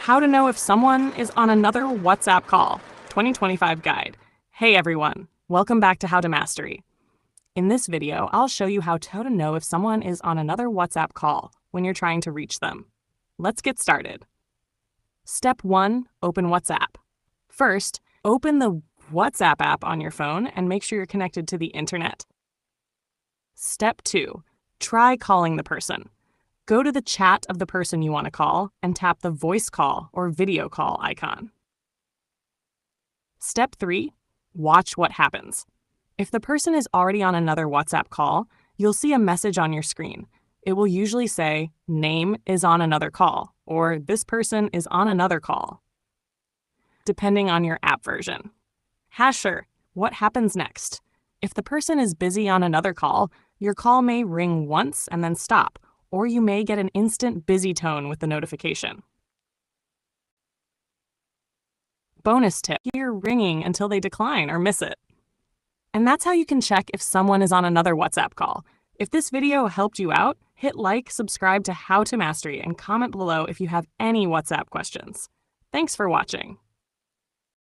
How to know if someone is on another WhatsApp call, 2025 guide. Hey everyone, welcome back to How to Mastery. In this video, I'll show you how to know if someone is on another WhatsApp call when you're trying to reach them. Let's get started. Step 1, open WhatsApp. First, open the WhatsApp app on your phone and make sure you're connected to the internet. Step 2, try calling the person. Go to the chat of the person you want to call and tap the voice call or video call icon. Step 3, watch what happens. If the person is already on another WhatsApp call, you'll see a message on your screen. It will usually say, "Name is on another call," or "This person is on another call," depending on your app version. What happens next? If the person is busy on another call, your call may ring once and then stop, or you may get an instant busy tone with the notification. Bonus tip, hear ringing until they decline or miss it. And that's how you can check if someone is on another WhatsApp call. If this video helped you out, hit like, subscribe to How to Mastery, and comment below if you have any WhatsApp questions. Thanks for watching.